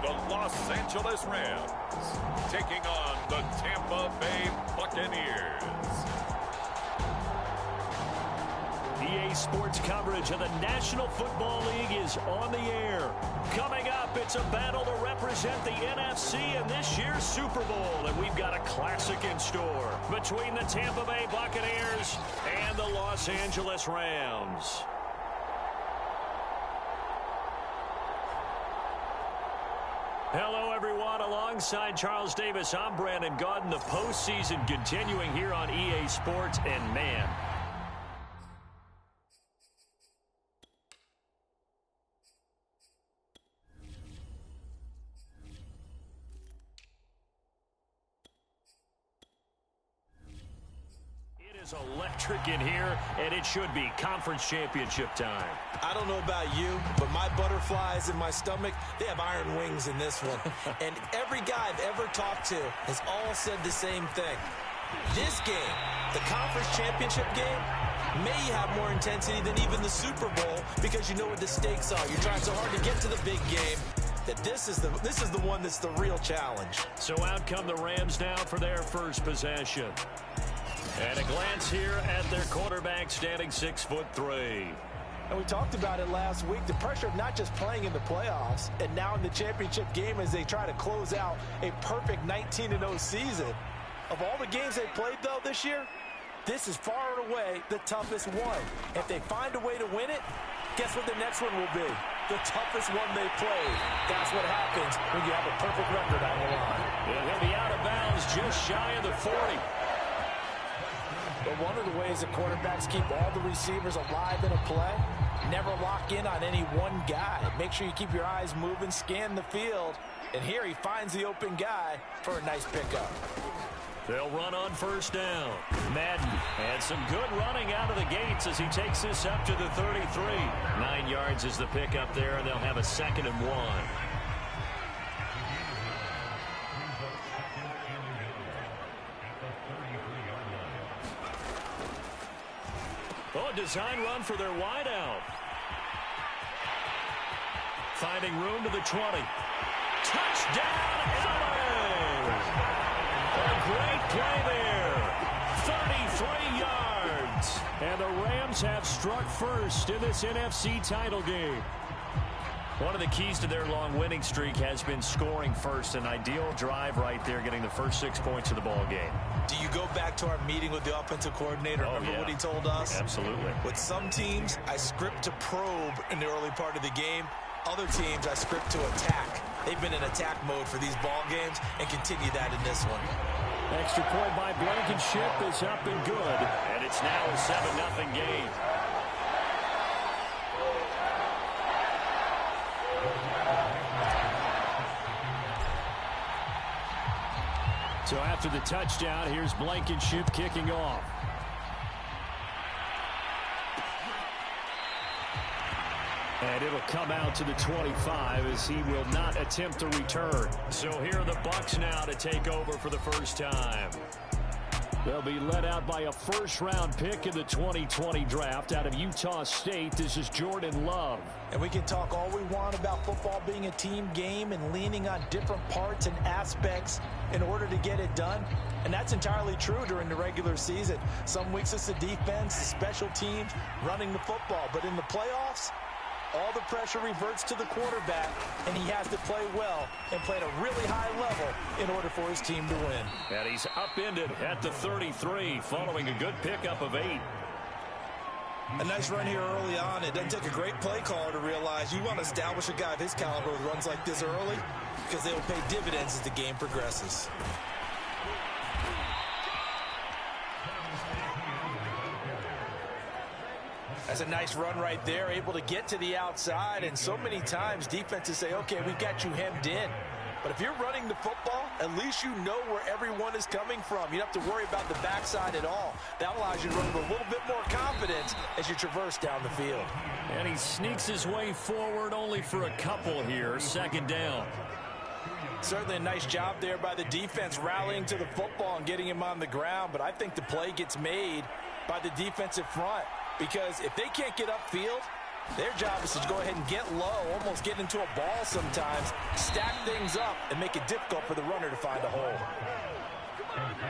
the Los Angeles Rams, taking on the Tampa Bay Buccaneers. EA Sports coverage of the National Football League is on the air. Coming up, it's a battle to represent the NFC in this year's Super Bowl, and we've got a classic in store between the Tampa Bay Buccaneers and the Los Angeles Rams. Hello, everyone. Alongside Charles Davis, I'm Brandon Gaudin. The postseason continuing here on EA Sports, and man, electric in here, and it should be conference championship time. I don't know about you, but my butterflies in my stomach, they have iron wings in this one. And every guy I've ever talked to has all said the same thing. This game, the conference championship game, may have more intensity than even the Super Bowl because you know what the stakes are. You're trying so hard to get to the big game that this is the one that's the real challenge. So out come the Rams now for their first possession. And a glance here at their quarterback, standing 6'3". And we talked about it last week, the pressure of not just playing in the playoffs and now in the championship game as they try to close out a perfect 19-0 season. Of all the games they played, though, this year, this is far and away the toughest one. If they find a way to win it, guess what the next one will be? The toughest one they played. That's what happens when you have a perfect record on the line. He'll be out of bounds just shy of the 40. But one of the ways that quarterbacks keep all the receivers alive in a play, never lock in on any one guy. Make sure you keep your eyes moving, scan the field. And here he finds the open guy for a nice pickup. They'll run on first down. Madden had some good running out of the gates as he takes this up to the 33. 9 yards is the pickup there, and they'll have a 2nd and 1. Oh, design run for their wideout. Finding room to the 20. Touchdown, LA! A great play there. 33 yards. And the Rams have struck first in this NFC title game. One of the keys to their long winning streak has been scoring first. An ideal drive right there, getting the first 6 points of the ball game. Do you go back to our meeting with the offensive coordinator? Remember what he told us? Absolutely. With some teams, I script to probe in the early part of the game. Other teams, I script to attack. They've been in attack mode for these ball games and continue that in this one. Extra point by Blankenship is up and good. And it's now a 7-0 game. So after the touchdown, here's Blankenship kicking off. And it'll come out to the 25 as he will not attempt to return. So here are the Bucs now to take over for the first time. They'll be led out by a first-round pick in the 2020 draft out of Utah State. This is Jordan Love. And we can talk all we want about football being a team game and leaning on different parts and aspects in order to get it done. And that's entirely true during the regular season. Some weeks it's the defense, the special teams, running the football. But in the playoffs, all the pressure reverts to the quarterback, and he has to play well and play at a really high level in order for his team to win. And he's upended at the 33 following a good pickup of 8. A nice run here early on. It doesn't take a great play caller to realize you want to establish a guy of his caliber with runs like this early because they will pay dividends as the game progresses. That's a nice run right there, able to get to the outside, and so many times defenses say, okay, we've got you hemmed in. But if you're running the football, at least you know where everyone is coming from. You don't have to worry about the backside at all. That allows you to run with a little bit more confidence as you traverse down the field. And he sneaks his way forward only for a couple here, 2nd down. Certainly a nice job there by the defense rallying to the football and getting him on the ground, but I think the play gets made by the defensive front. Because if they can't get upfield, Their job is to go ahead and get low, almost get into a ball sometimes, stack things up, and make it difficult for the runner to find a hole.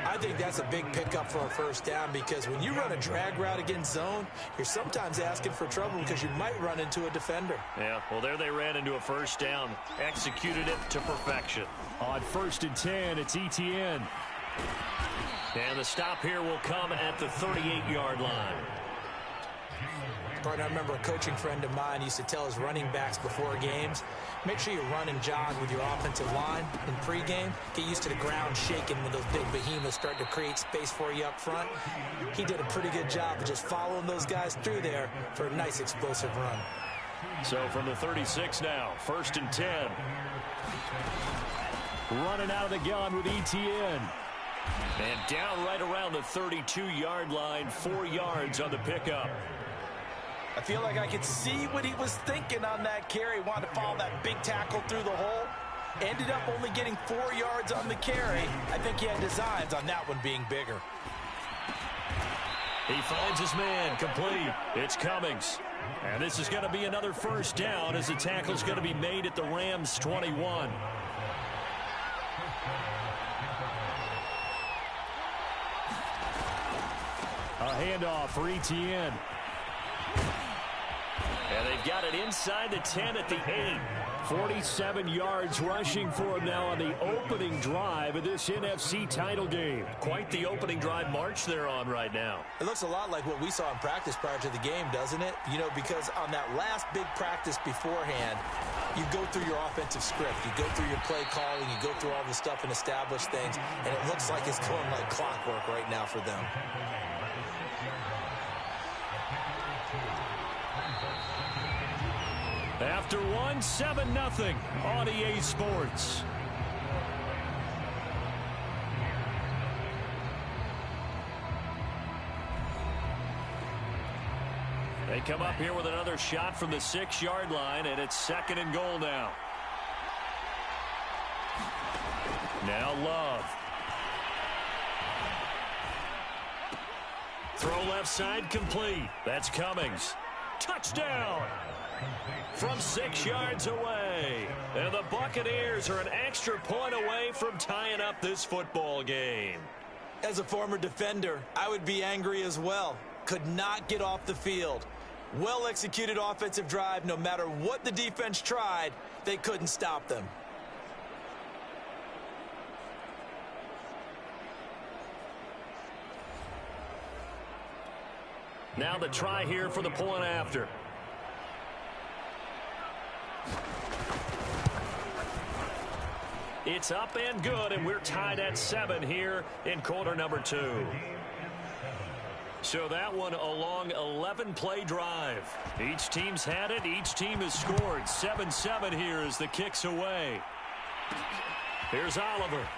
I think that's a big pickup for a first down because when you run a drag route against zone, you're sometimes asking for trouble because you might run into a defender. Yeah, well, there they ran into a first down. Executed it to perfection. On 1st and 10, it's ETN. And the stop here will come at the 38-yard line. I remember a coaching friend of mine used to tell his running backs before games, make sure you run and jog with your offensive line in pregame. Get used to the ground shaking when those big behemoths start to create space for you up front. He did a pretty good job of just following those guys through there for a nice explosive run. So from the 36 now, 1st and 10. Running out of the gun with ETN. And down right around the 32-yard line, 4 yards on the pickup. I feel like I could see what he was thinking on that carry. Wanted to follow that big tackle through the hole. Ended up only getting 4 yards on the carry. I think he had designs on that one being bigger. He finds his man, complete. It's Cummings. And this is going to be another first down as the tackle's going to be made at the Rams' 21. A handoff for ETN. And they've got it inside the 10 at the 8. 47 yards rushing for him now on the opening drive of this NFC title game. Quite the opening drive march they're on right now. It looks a lot like what we saw in practice prior to the game, doesn't it? You know, because on that last big practice beforehand, you go through your offensive script. You go through your play calling. You go through all the stuff and establish things. And it looks like it's going like clockwork right now for them. After one, 7-0 on EA Sports. They come up here with another shot from the 6-yard line, and it's 2nd and goal now. Now Love. Throw left side complete. That's Cummings. Touchdown! From 6 yards away. And the Buccaneers are an extra point away from tying up this football game. As a former defender, I would be angry as well. Could not get off the field. Well-executed offensive drive. No matter what the defense tried, they couldn't stop them. Now the try here for the point after. It's up and good, and we're tied at 7 here in quarter number 2. So that one a long 11-play drive. Each team's had it. Each team has scored. 7-7 here as the kick's away. Here's Oliver.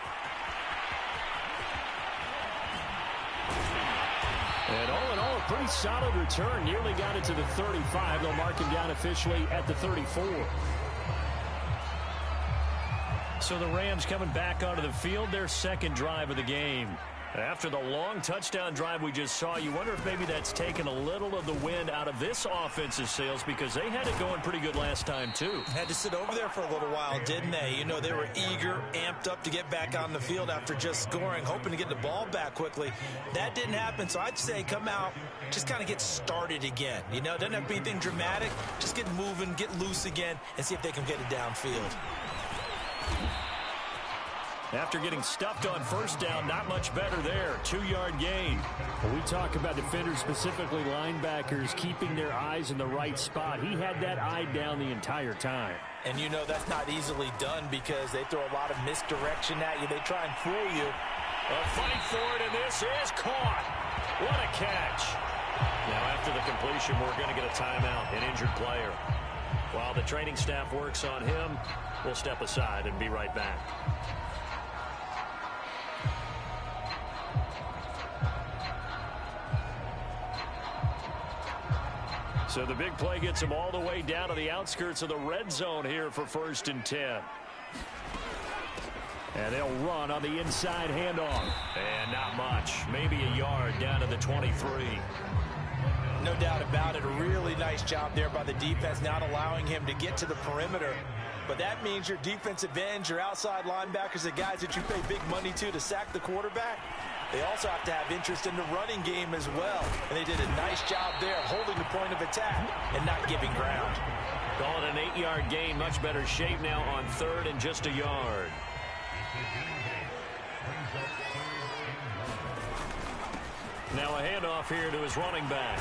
And all in all, a pretty solid return. Nearly got it to the 35. They'll mark him down officially at the 34. So the Rams coming back onto the field, their 2nd drive of the game. After the long touchdown drive we just saw, you wonder if maybe that's taken a little of the wind out of this offensive sails because they had it going pretty good last time too. Had to sit over there for a little while, didn't they? You know, they were eager, amped up to get back on the field after just scoring, hoping to get the ball back quickly. That didn't happen, so I'd say come out, just kind of get started again. You know, it doesn't have to be anything dramatic. Just get moving, get loose again, and see if they can get it downfield. After getting stuffed on first down, not much better there. 2-yard gain. When we talk about defenders, specifically linebackers, keeping their eyes in the right spot, he had that eye down the entire time. And you know that's not easily done because they throw a lot of misdirection at you. They try and fool you. A fight for it, and this is caught. What a catch. Now after the completion, we're going to get a timeout, an injured player. While the training staff works on him, we'll step aside and be right back. So the big play gets him all the way down to the outskirts of the red zone here for 1st and 10. And they'll run on the inside handoff. And not much. Maybe a yard down to the 23. No doubt about it. A really nice job there by the defense, not allowing him to get to the perimeter. But that means your defense advantage, your outside linebackers, the guys that you pay big money to sack the quarterback, they also have to have interest in the running game as well. And they did a nice job there holding the point of attack and not giving ground. Call it an 8-yard gain. Much better shape now on 3rd and just a yard. Now a handoff here to his running back.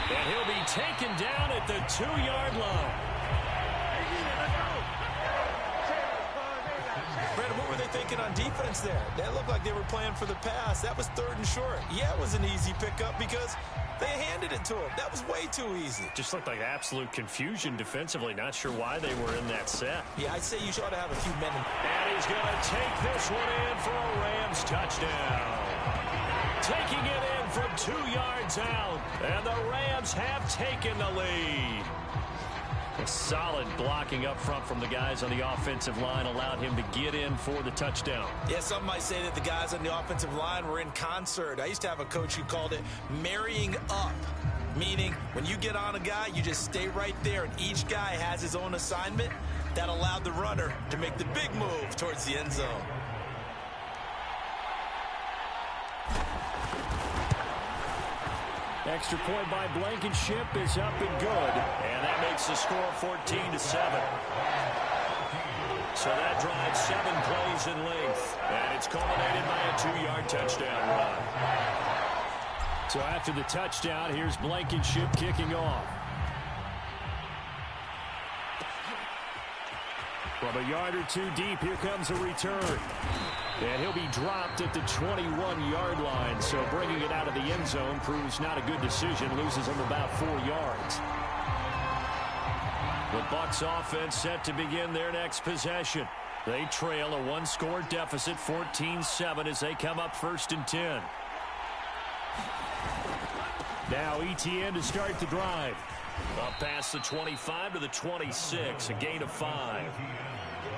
And he'll be taken down at the 2-yard line. Brandon, what were they thinking on defense there? That looked like they were playing for the pass. That was 3rd and short. Yeah, it was an easy pickup because they handed it to him. That was way too easy. Just looked like absolute confusion defensively. Not sure why they were in that set. Yeah, I'd say you ought to have a few men. And he's going to take this one in for a Rams touchdown. Taking it in from 2 yards out. And the Rams have taken the lead. A solid blocking up front from the guys on the offensive line allowed him to get in for the touchdown. Yeah, some might say that the guys on the offensive line were in concert. I used to have a coach who called it marrying up, meaning when you get on a guy, you just stay right there, and each guy has his own assignment. That allowed the runner to make the big move towards the end zone. Extra point by Blankenship is up and good. And that makes the score 14-7. So that drives 7 plays in length. And it's culminated by a 2-yard touchdown run. So after the touchdown, here's Blankenship kicking off. From a yard or two deep, here comes a return. And he'll be dropped at the 21-yard line, so bringing it out of the end zone proves not a good decision, loses him about 4 yards. The Bucs offense set to begin their next possession. They trail a 1-score deficit, 14-7, as they come up 1st and 10. Now Etienne to start the drive. Up past the 25 to the 26, a gain of 5.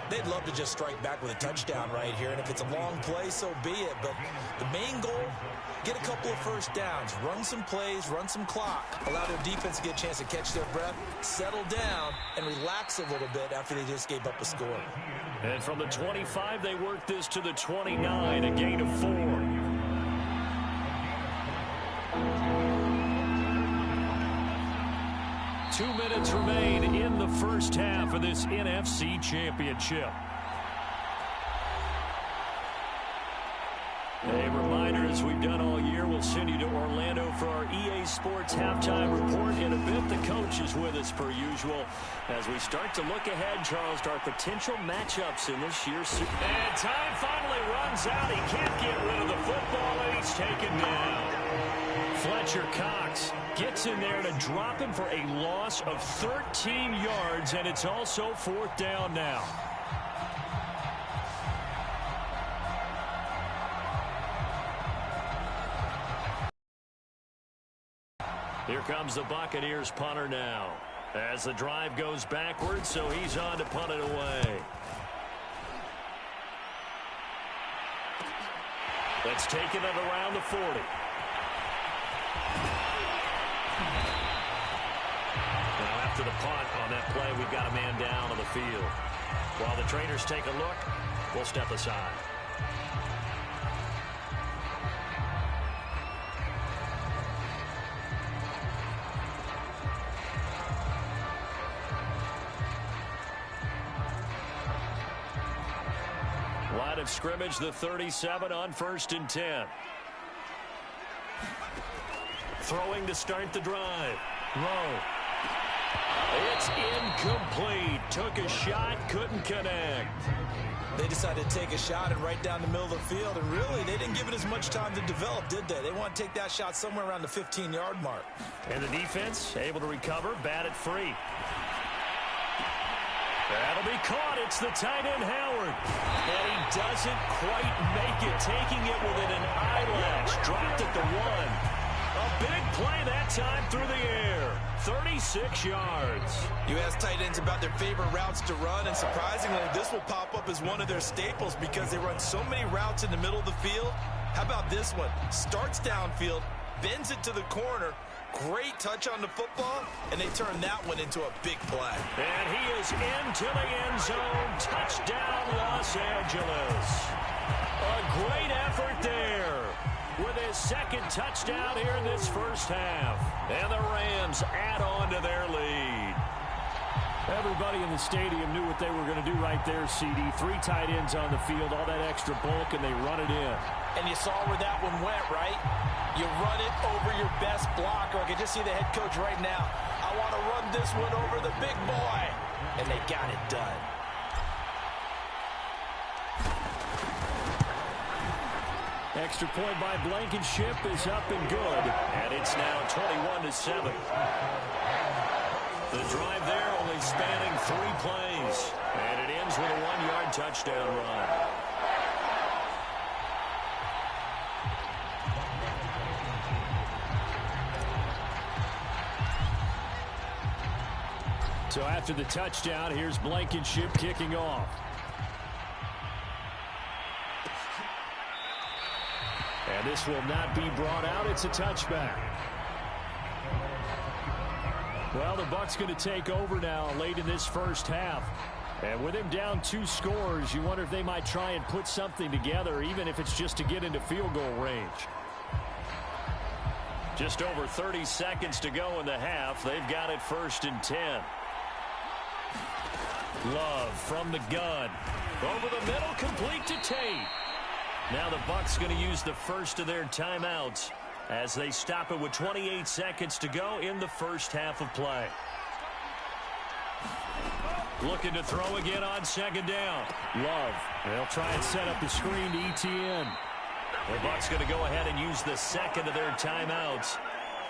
They'd love to just strike back with a touchdown right here, and if it's a long play, so be it. But the main goal, get a couple of first downs, run some plays, run some clock, allow their defense to get a chance to catch their breath, settle down, and relax a little bit after they just gave up a score. And from the 25, they work this to the 29, a gain of 4. 2 minutes remain in the first half of this NFC Championship. A reminder, as we've done all year, we'll send you to Orlando for our EA Sports halftime report. In a bit, the coach is with us per usual as we start to look ahead, Charles, to our potential matchups in this year's Super Bowl. And time finally runs out. He can't get rid of the football, and he's taken down. Fletcher Cox gets in there to drop him for a loss of 13 yards, and it's also 4th down now. Here comes the Buccaneers punter now as the drive goes backwards, so he's on to punt it away. Let's take it at around the 40. Now after the punt on that play, we've got a man down on the field. While the trainers take a look, we'll step aside. Line of scrimmage, the 37 on 1st and 10. Throwing to start the drive. Low. It's incomplete. Took a shot, couldn't connect. They decided to take a shot and right down the middle of the field, and really, they didn't give it as much time to develop, did they? They want to take that shot somewhere around the 15-yard mark. And the defense able to recover, bat it free. That'll be caught. It's the tight end, Howard. And he doesn't quite make it, taking it within an eyelash. Dropped at the 1. A big play that time through the air. 36 yards. You ask tight ends about their favorite routes to run, and surprisingly, this will pop up as one of their staples because they run so many routes in the middle of the field. How about this one? Starts downfield, bends it to the corner, Great touch on the football, and they turned that one into a big play. And he is into the end zone. Touchdown, Los Angeles. A great effort there with his second touchdown here in this first half. And the Rams add on to their lead. Everybody in the stadium knew what they were going to do right there, CD. 3 tight ends on the field, all that extra bulk, and they run it in. And you saw where that one went, right? You run it over your best blocker. I can just see the head coach right now. I want to run this one over the big boy. And they got it done. Extra point by Blankenship is up and good. And it's now 21-7. The drive there only spanning 3 plays. And it ends with a 1-yard touchdown run. So after the touchdown, here's Blankenship kicking off. And this will not be brought out. It's a touchback. Well, the Bucs going to take over now late in this first half. And with him down 2 scores, you wonder if they might try and put something together, even if it's just to get into field goal range. Just over 30 seconds to go in the half. They've got it 1st and 10. Love from the gun. Over the middle, complete to Tate. Now the Bucs going to use the first of their timeouts as they stop it with 28 seconds to go in the first half of play. Looking to throw again on 2nd down. Love. They'll try and set up the screen to ETN. The Bucs going to go ahead and use the second of their timeouts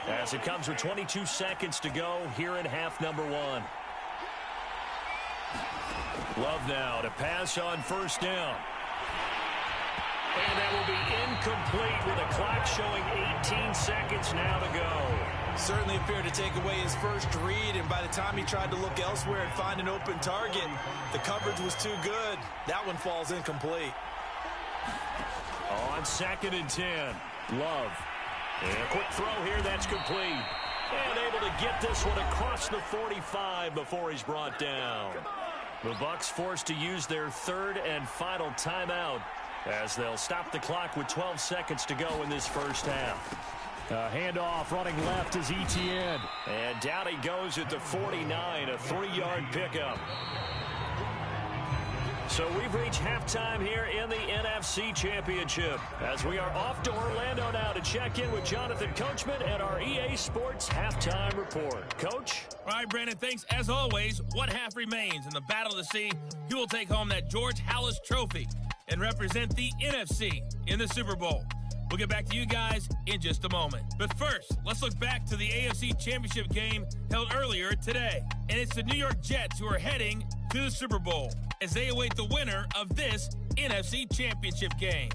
as it comes with 22 seconds to go here in half number 1. Love now to pass on 1st down. And that will be incomplete with a clock showing 18 seconds now to go. Certainly appeared to take away his first read, and by the time he tried to look elsewhere and find an open target, the coverage was too good. That one falls incomplete. On 2nd and 10. Love. And a quick throw here, that's complete. And able to get this one across the 45 before he's brought down. The Bucs forced to use their 3rd and final timeout as they'll stop the clock with 12 seconds to go in this first half. Handoff running left is ETN. And down he goes at the 49, a 3-yard pickup. So we've reached halftime here in the NFC Championship as we are off to Orlando now to check in with Jonathan Coachman and our EA Sports Halftime Report. Coach? All right, Brandon, thanks. As always, one half remains in the Battle of the Sea. He will take home that George Halas Trophy and represent the NFC in the Super Bowl. We'll get back to you guys in just a moment. But first, let's look back to the AFC Championship game held earlier today. And it's the New York Jets who are heading to the Super Bowl as they await the winner of this NFC Championship game.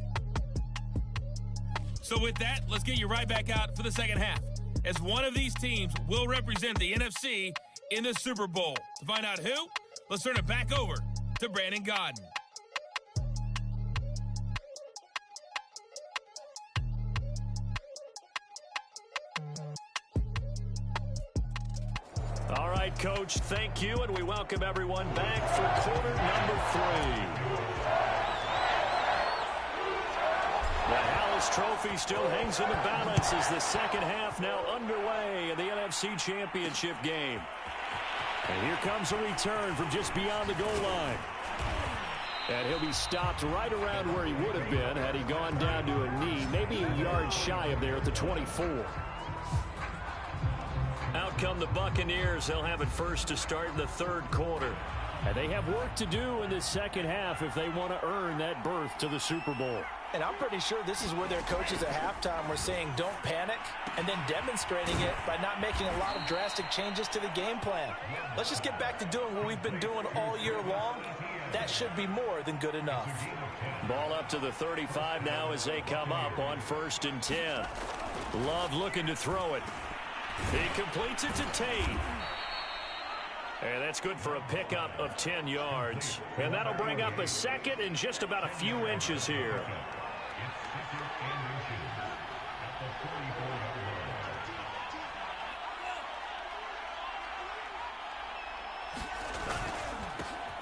So with that, let's get you right back out for the second half, as one of these teams will represent the NFC in the Super Bowl. To find out who, let's turn it back over to Brandon Godden. All right, Coach, thank you, and we welcome everyone back for quarter number 3. The Halas Trophy still hangs in the balance as the second half now underway in the NFC Championship game. And here comes a return from just beyond the goal line. And he'll be stopped right around where he would have been had he gone down to a knee, maybe a yard shy of there at the 24. Out come the Buccaneers. They'll have it first to start in the 3rd quarter. And they have work to do in this second half if they want to earn that berth to the Super Bowl. And I'm pretty sure this is where their coaches at halftime were saying don't panic, and then demonstrating it by not making a lot of drastic changes to the game plan. Let's just get back to doing what we've been doing all year long. That should be more than good enough. Ball up to the 35 now as they come up on 1st and 10. Love looking to throw it. He completes it to Tate. And that's good for a pickup of 10 yards. And that'll bring up a second and just about a few inches here.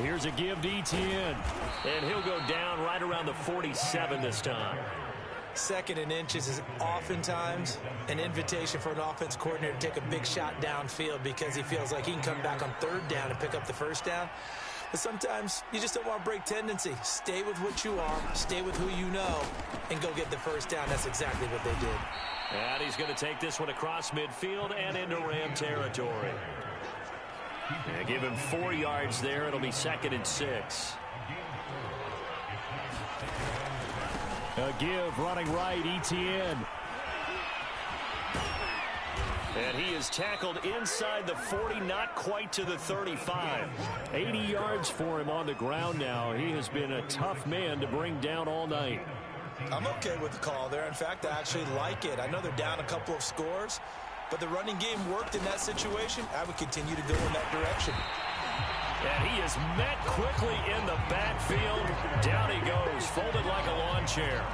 Here's a give to Etienne. And he'll go down right around the 47 this time. 2nd and inches is oftentimes an invitation for an offense coordinator to take a big shot downfield because he feels like he can come back on 3rd down and pick up the 1st down. But sometimes you just don't want to break tendency. Stay with what you are, stay with who you know, and go get the 1st down. That's exactly what they did. And he's going to take this one across midfield and into Ram territory. And give him 4 yards there. It'll be 2nd and 6. A give running right, Etienne. And he is tackled inside the 40, not quite to the 35. 80 yards for him on the ground now. He has been a tough man to bring down all night. I'm okay with the call there. In fact, I actually like it. I know they're down a couple of scores, but the running game worked in that situation. I would continue to go in that direction. And he is met quickly in the backfield. Down he goes, folded like a lawn chair.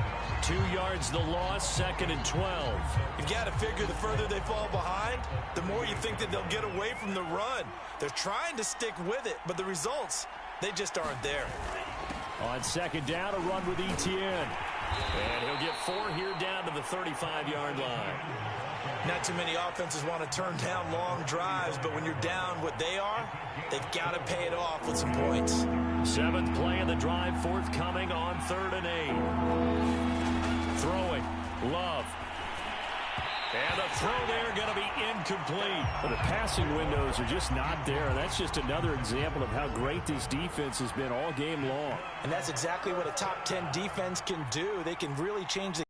2 yards the loss, 2nd and 12. You've got to figure the further they fall behind, the more you think that they'll get away from the run. They're trying to stick with it, but the results, they just aren't there. On 2nd down, a run with Etienne. And he'll get 4 here down to the 35-yard line. Not too many offenses want to turn down long drives, but when you're down what they are, they've got to pay it off with some points. 7th play of the drive forthcoming on 3rd and 8. Throwing, Love. And the throw there going to be incomplete. But the passing windows are just not there. That's just another example of how great this defense has been all game long. And that's exactly what a top 10 defense can do. They can really change the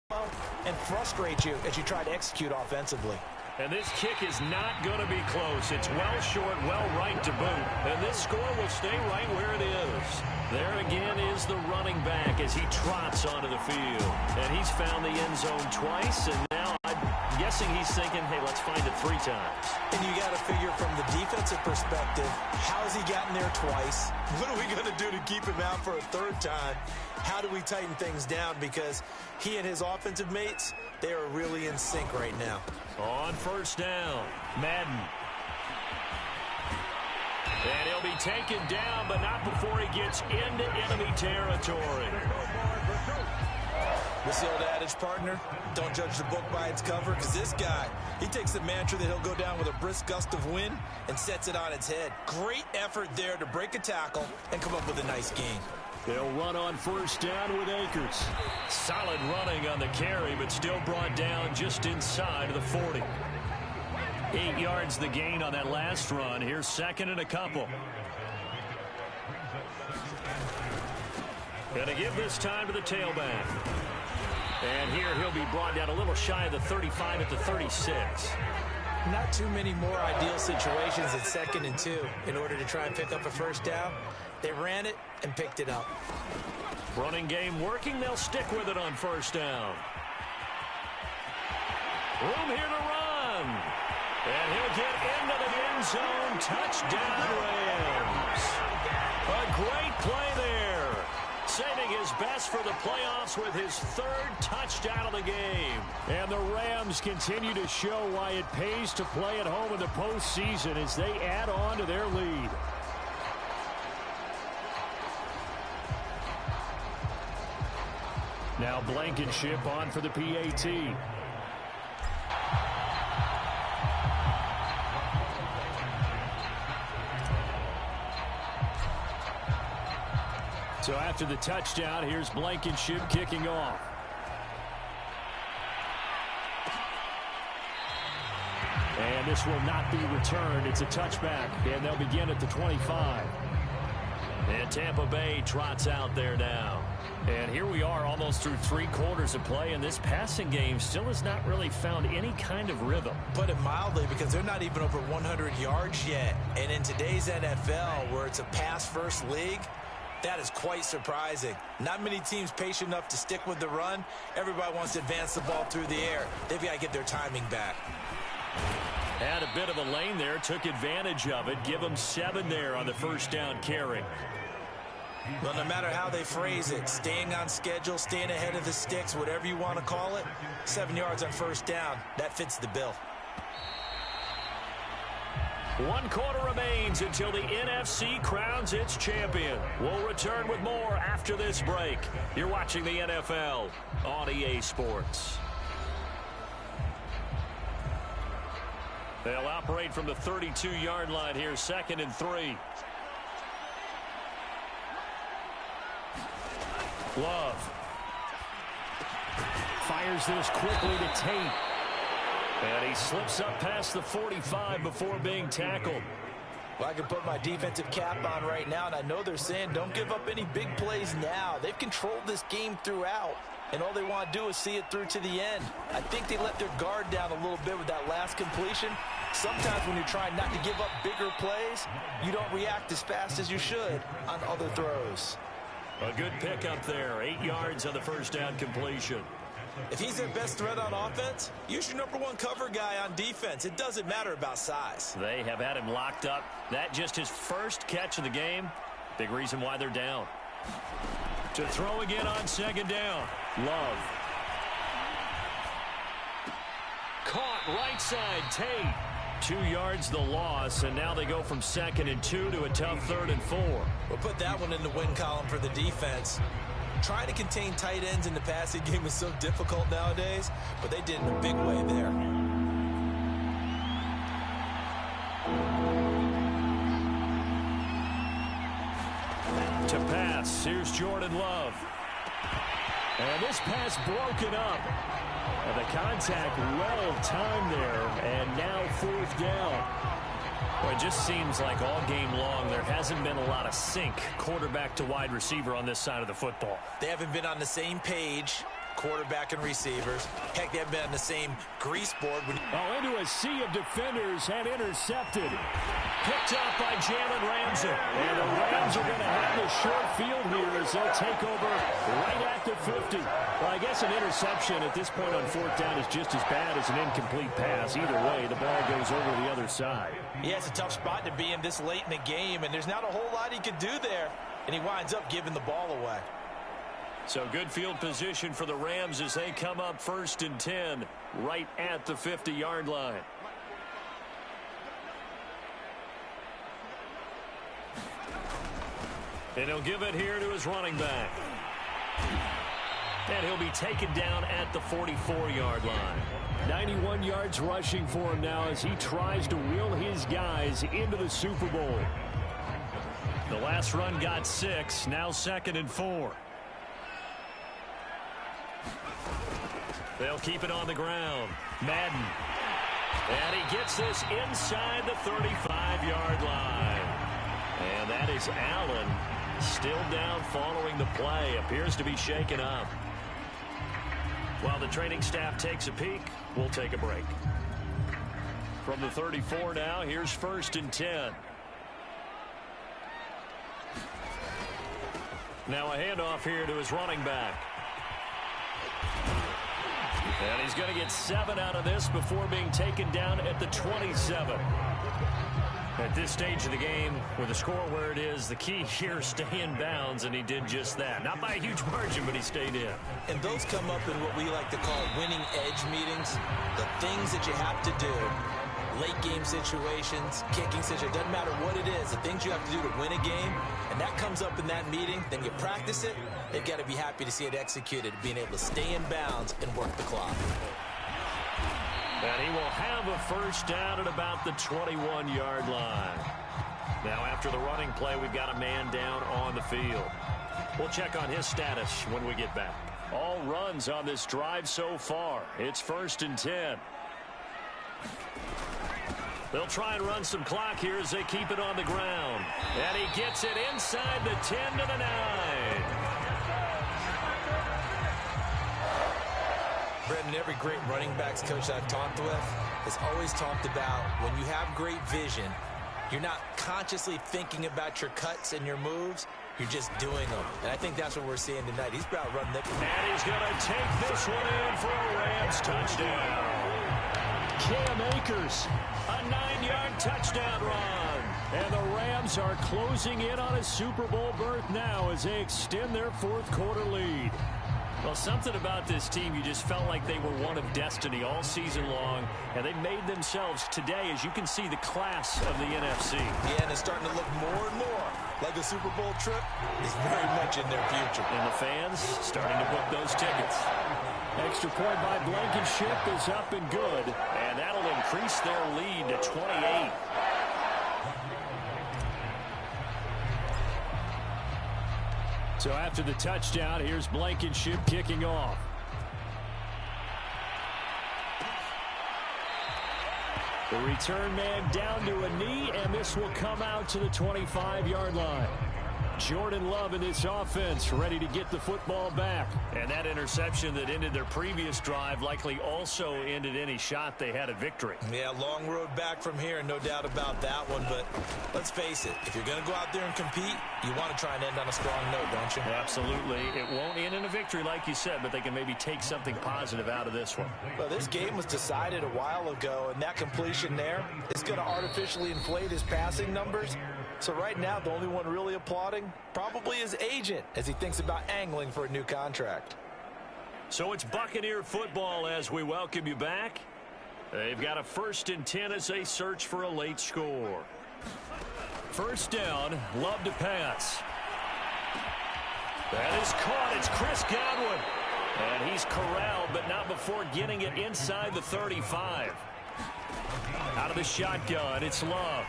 game and frustrate you as you try to execute offensively. And this kick is not going to be close. It's well short, well right to boot. And this score will stay right where it is. There again is the running back as he trots onto the field. And he's found the end zone twice, and now I'm guessing he's thinking, hey, let's find it 3 times. And you got to figure from the defensive perspective, how's he gotten there twice? What are we going to do to keep him out for a 3rd time? How do we tighten things down? Because he and his offensive mates, they are really in sync right now. On 1st down, Madden. And he'll be taken down, but not before he gets into enemy territory. What's the old adage, partner? Don't judge the book by its cover, because this guy, he takes the mantra that he'll go down with a brisk gust of wind and sets it on its head. Great effort there to break a tackle and come up with a nice gain. They'll run on 1st down with Akers. Solid running on the carry, but still brought down just inside of the 40. 8 yards the gain on that last run. Here's 2nd and a couple. Gonna give this time to the tailback. And here he'll be brought down a little shy of the 35 at the 36. Not too many more ideal situations at 2nd and 2 in order to try and pick up a 1st down. They ran it and picked it up. Running game working. They'll stick with it on 1st down. Room here to run. And he'll get into the end zone. Touchdown, Rams. A great play there. Saving his best for the playoffs with his 3rd touchdown of the game. And the Rams continue to show why it pays to play at home in the postseason as they add on to their lead. Now Blankenship on for the PAT. So after the touchdown, here's Blankenship kicking off. And this will not be returned. It's a touchback, and they'll begin at the 25. And Tampa Bay trots out there now. And here we are almost through 3 quarters of play, and this passing game still has not really found any kind of rhythm. Put it mildly, because they're not even over 100 yards yet. And in today's NFL, where it's a pass-first league, that is quite surprising. Not many teams patient enough to stick with the run. Everybody wants to advance the ball through the air. They've got to get their timing back. Had a bit of a lane there, took advantage of it. Give them 7 there on the 1st down carry. Well, no matter how they phrase it, staying on schedule, staying ahead of the sticks, whatever you want to call it, 7 yards on 1st down, that fits the bill. 1 quarter remains until the NFC crowns its champion. We'll return with more after this break. You're watching the NFL on EA Sports. They'll operate from the 32-yard line here, 2nd and 3. Love fires this quickly to Tate. And he slips up past the 45 before being tackled. Well, I can put my defensive cap on right now, and I know they're saying don't give up any big plays now. They've controlled this game throughout, and all they want to do is see it through to the end. I think they let their guard down a little bit with that last completion. Sometimes when you're trying not to give up bigger plays, you don't react as fast as you should on other throws. A good pickup there. 8 yards on the first down completion. If he's their best threat on offense, use your #1 cover guy on defense. It doesn't matter about size. They have had him locked up. That just his first catch of the game. Big reason why they're down. To throw again on 2nd down. Love. Caught right side, Tate. 2 yards the loss, and now they go from 2nd and 2 to a tough 3rd and 4. We'll put that one in the win column for the defense. Trying to contain tight ends in the passing game is so difficult nowadays, but they did in a big way there. To pass, here's Jordan Love. And this pass broken up. And the contact well timed there, and now 4th down. Well, it just seems like all game long there hasn't been a lot of sync quarterback to wide receiver on this side of the football. They haven't been on the same page, quarterback and receivers. Heck, they haven't been on the same grease board. Into a sea of defenders and intercepted. Picked up by Jalen Ramsey. And the Rams are going to have the short field here as they'll take over right at the 50. Well, I guess an interception at this point on 4th down is just as bad as an incomplete pass. Either way, the ball goes over the other side. Yeah, it's a tough spot to be in this late in the game, and there's not a whole lot he could do there. And he winds up giving the ball away. So good field position for the Rams as they come up 1st and 10 right at the 50-yard line. And he'll give it here to his running back. And he'll be taken down at the 44-yard line. 91 yards rushing for him now as he tries to wheel his guys into the Super Bowl. The last run got 6, now 2nd and 4. They'll keep it on the ground. Madden. And he gets this inside the 35-yard line. And that is Allen still down following the play. Appears to be shaken up. While the training staff takes a peek, we'll take a break. From the 34 now, here's 1st and 10. Now a handoff here to his running back. And he's going to get 7 out of this before being taken down at the 27. At this stage of the game, with the score where it is, the key here is stay in bounds, and he did just that. Not by a huge margin, but he stayed in. And those come up in what we like to call winning edge meetings. The things that you have to do, late game situations, kicking situations, doesn't matter what it is, the things you have to do to win a game, and that comes up in that meeting, then you practice it, they've got to be happy to see it executed, being able to stay in bounds and work the clock. And he will have a 1st down at about the 21-yard line. Now, after the running play, we've got a man down on the field. We'll check on his status when we get back. All runs on this drive so far. It's 1st and 10. They'll try and run some clock here as they keep it on the ground. And he gets it inside the 10 to the 9. Brendan, every great running backs coach I've talked with has always talked about when you have great vision, you're not consciously thinking about your cuts and your moves, you're just doing them. And I think that's what we're seeing tonight. He's about running the... And he's going to take this one in for a Rams touchdown. Cam Akers, a 9-yard touchdown run. And the Rams are closing in on a Super Bowl berth now as they extend their 4th quarter lead. Well, something about this team, you just felt like they were one of destiny all season long, and they made themselves today, as you can see, the class of the NFC. Yeah, and it's starting to look more and more like the Super Bowl trip is very much in their future. And the fans starting to book those tickets. Extra point by Blankenship is up and good, and that'll increase their lead to 28. So after the touchdown, here's Blankenship kicking off. The return man down to a knee, and this will come out to the 25-yard line. Jordan Love in this offense, ready to get the football back. And that interception that ended their previous drive likely also ended any shot they had at victory. Yeah, long road back from here, no doubt about that one. But let's face it, if you're going to go out there and compete, you want to try and end on a strong note, don't you? Absolutely. It won't end in a victory like you said, but they can maybe take something positive out of this one. Well, this game was decided a while ago, and that completion there is going to artificially inflate his passing numbers. So right now, the only one really applauding probably his agent as he thinks about angling for a new contract. So it's Buccaneer football as we welcome you back. They've got a 1st and 10 as they search for a late score. First down, Love to pass. That is caught. It's Chris Godwin. And he's corralled, but not before getting it inside the 35. Out of the shotgun, it's Love.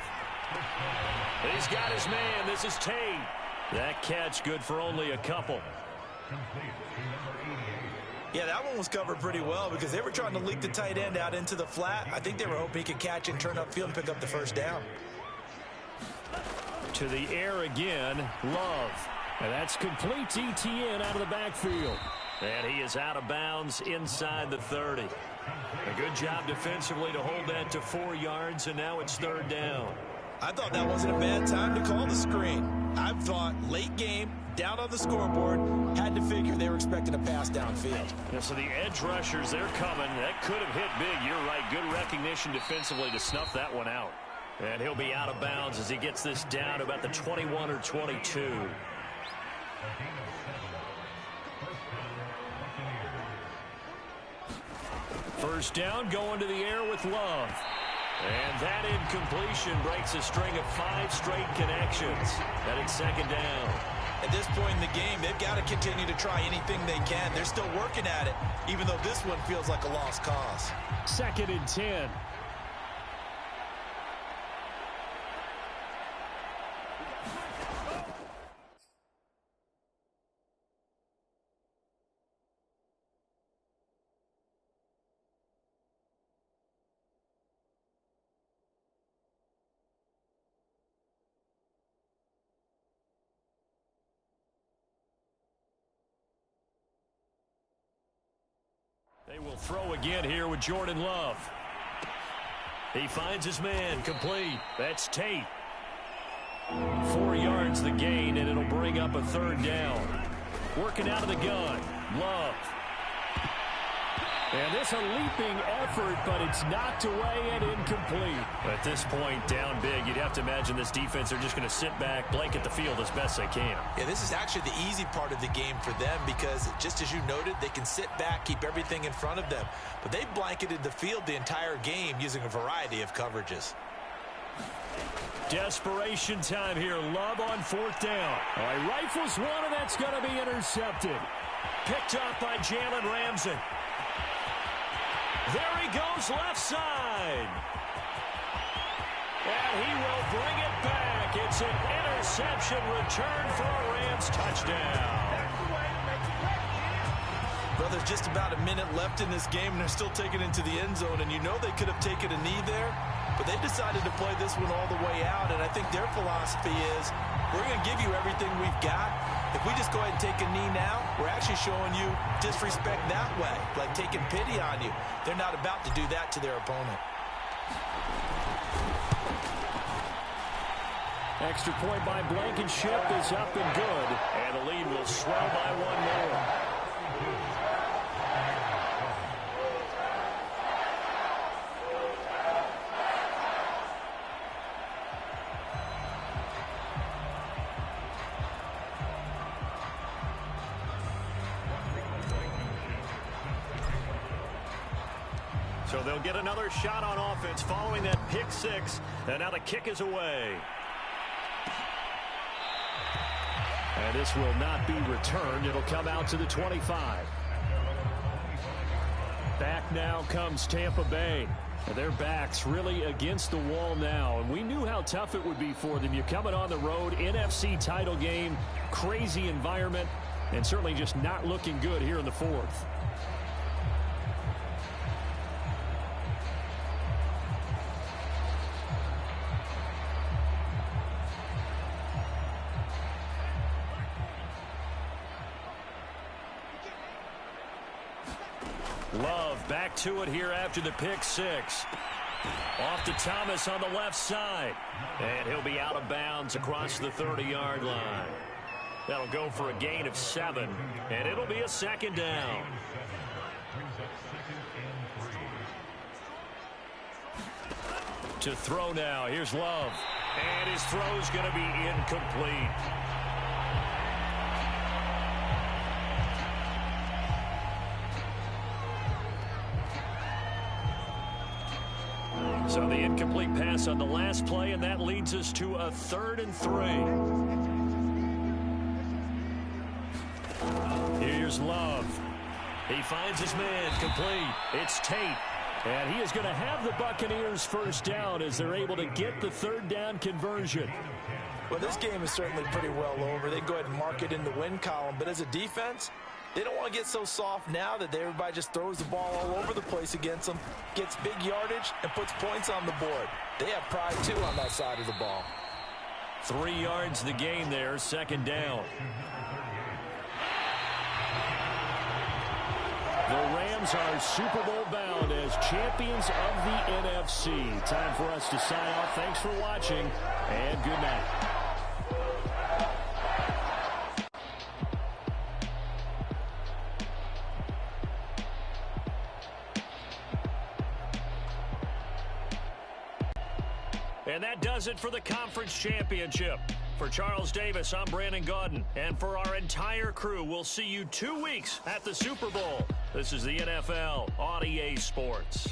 He's got his man. This is Tate. That catch good for only a couple. Yeah, that one was covered pretty well because they were trying to leak the tight end out into the flat. I think they were hoping he could catch and turn upfield and pick up the first down. To the air again, Love. And that's complete ETN out of the backfield. And he is out of bounds inside the 30. A good job defensively to hold that to 4 yards, and now it's 3rd down. I thought that wasn't a bad time to call the screen. I thought late game, down on the scoreboard, had to figure they were expecting a pass downfield. Yeah, so the edge rushers, they're coming. That could have hit big. You're right. Good recognition defensively to snuff that one out. And he'll be out of bounds as he gets this down to about the 21 or 22. First down, going to the air with Love. And that incompletion breaks a string of 5 straight connections. And it's 2nd down. At this point in the game, they've got to continue to try anything they can. They're still working at it, even though this one feels like a lost cause. 2nd and 10. They will throw again here with Jordan Love. He finds his man, complete. That's Tate. 4 yards the gain, and it'll bring up a 3rd down. Working out of the gun, Love. And this a leaping effort, but it's knocked away and incomplete. At this point, down big, you'd have to imagine this defense are just going to sit back, blanket the field as best they can. Yeah, this is actually the easy part of the game for them because, just as you noted, they can sit back, keep everything in front of them. But they've blanketed the field the entire game using a variety of coverages. Desperation time here. Love on 4th down. All right, rifles one, and that's going to be intercepted. Picked off by Jalen Ramsey. There he goes, left side. And he will bring it back. It's an interception return for a Rams touchdown. Well, there's just about a minute left in this game, and they're still taking it into the end zone. And you know they could have taken a knee there, but they decided to play this one all the way out. And I think their philosophy is, we're going to give you everything we've got. If we just go ahead and take a knee now, we're actually showing you disrespect that way, like taking pity on you. They're not about to do that to their opponent. Extra point by Blankenship is up and good, and the lead will swell by 1 more. So they'll get another shot on offense following that pick six. And now the kick is away. And this will not be returned. It'll come out to the 25. Back now comes Tampa Bay. Their backs really against the wall now. And we knew how tough it would be for them. You're coming on the road, NFC title game, crazy environment, and certainly just not looking good here in the fourth. Love back to it here after the pick six. Off to Thomas on the left side. And he'll be out of bounds across the 30-yard line. That'll go for a gain of 7. And it'll be a second down. To throw now. Here's Love. And his throw's going to be incomplete. So the incomplete pass on the last play, and that leads us to a 3rd and 3. Here's Love. He finds his man complete. It's Tate. And he is going to have the Buccaneers first down as they're able to get the 3rd down conversion. Well, this game is certainly pretty well over. They can go ahead and mark it in the win column. But as a defense, they don't want to get so soft now that everybody just throws the ball all over the place against them, gets big yardage, and puts points on the board. They have pride, too, on that side of the ball. 3 yards the gain there, 2nd down. The Rams are Super Bowl bound as champions of the NFC. Time for us to sign off. Thanks for watching, and good night. And that does it for the conference championship. For Charles Davis, I'm Brandon Gaudin. And for our entire crew, we'll see you 2 weeks at the Super Bowl. This is the NFL on EA Sports.